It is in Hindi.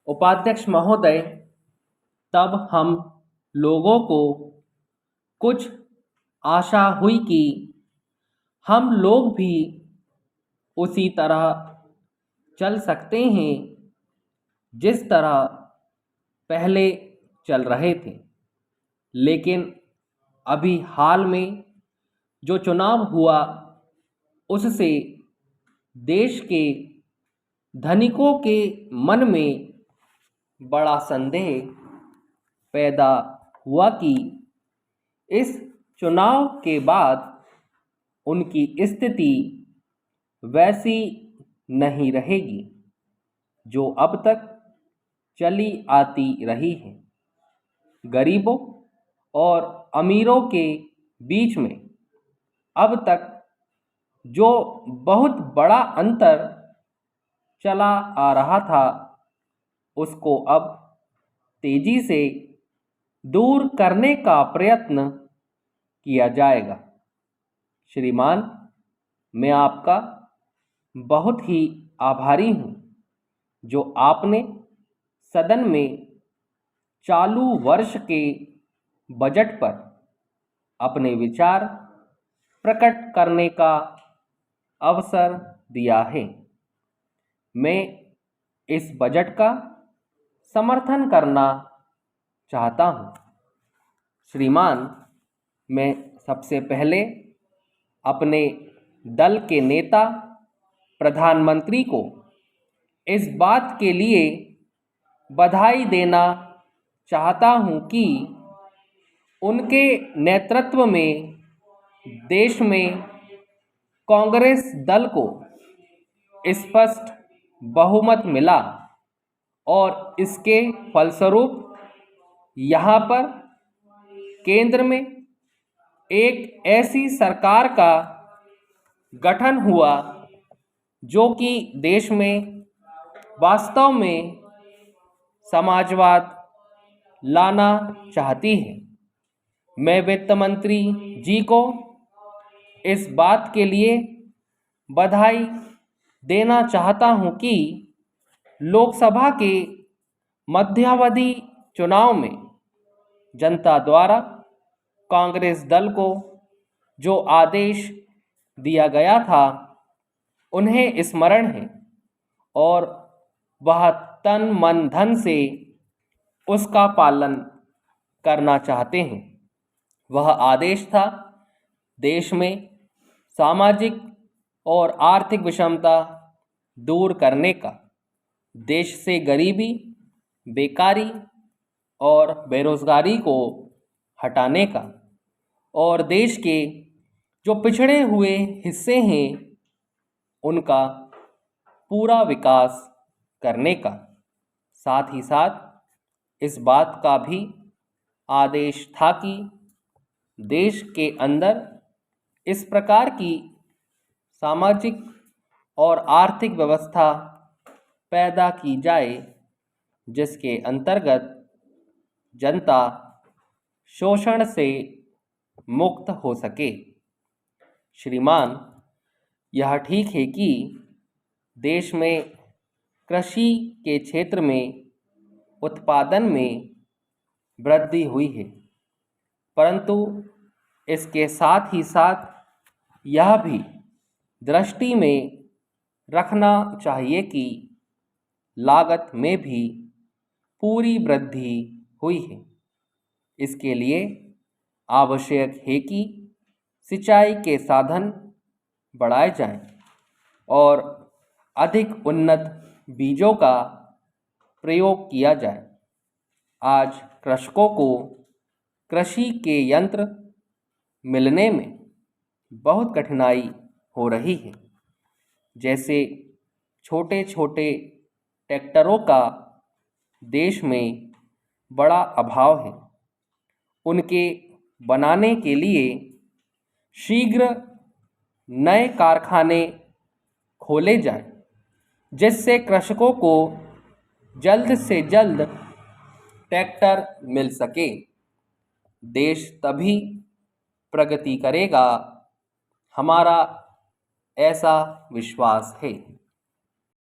उपाध्यक्ष महोदय, तब हम लोगों को कुछ आशा हुई कि हम लोग भी उसी तरह चल सकते हैं जिस तरह पहले चल रहे थे। लेकिन अभी हाल में जो चुनाव हुआ उससे देश के धनिकों के मन में बड़ा संदेह पैदा हुआ कि इस चुनाव के बाद उनकी स्थिति वैसी नहीं रहेगी जो अब तक चली आती रही है। गरीबों और अमीरों के बीच में अब तक जो बहुत बड़ा अंतर चला आ रहा था उसको अब तेजी से दूर करने का प्रयत्न किया जाएगा। श्रीमान, मैं आपका बहुत ही आभारी हूँ जो आपने सदन में चालू वर्ष के बजट पर अपने विचार प्रकट करने का अवसर दिया है। मैं इस बजट का समर्थन करना चाहता हूँ। श्रीमान, मैं सबसे पहले अपने दल के नेता प्रधानमंत्री को इस बात के लिए बधाई देना चाहता हूँ कि उनके नेतृत्व में देश में कांग्रेस दल को स्पष्ट बहुमत मिला और इसके फलस्वरूप यहाँ पर केंद्र में एक ऐसी सरकार का गठन हुआ जो कि देश में वास्तव में समाजवाद लाना चाहती है। मैं वित्त मंत्री जी को इस बात के लिए बधाई देना चाहता हूं कि लोकसभा के मध्यावधि चुनाव में जनता द्वारा कांग्रेस दल को जो आदेश दिया गया था उन्हें स्मरण है और वह तन मन धन से उसका पालन करना चाहते हैं। वह आदेश था देश में सामाजिक और आर्थिक विषमता दूर करने का, देश से गरीबी, बेकारी और बेरोजगारी को हटाने का और देश के जो पिछड़े हुए हिस्से हैं उनका पूरा विकास करने का। साथ ही साथ इस बात का भी आदेश था कि देश के अंदर इस प्रकार की सामाजिक और आर्थिक व्यवस्था पैदा की जाए जिसके अंतर्गत जनता शोषण से मुक्त हो सके। श्रीमान, यह ठीक है कि देश में कृषि के क्षेत्र में उत्पादन में वृद्धि हुई है, परंतु इसके साथ ही साथ यह भी दृष्टि में रखना चाहिए कि लागत में भी पूरी वृद्धि हुई है। इसके लिए आवश्यक है कि सिंचाई के साधन बढ़ाए जाएं और अधिक उन्नत बीजों का प्रयोग किया जाए। आज कृषकों को कृषि के यंत्र मिलने में बहुत कठिनाई हो रही है। जैसे छोटे छोटे ट्रैक्टरों का देश में बड़ा अभाव है। उनके बनाने के लिए शीघ्र नए कारखाने खोले जाएं, जिससे कृषकों को जल्द से जल्द ट्रैक्टर मिल सके। देश तभी प्रगति करेगा, हमारा ऐसा विश्वास है।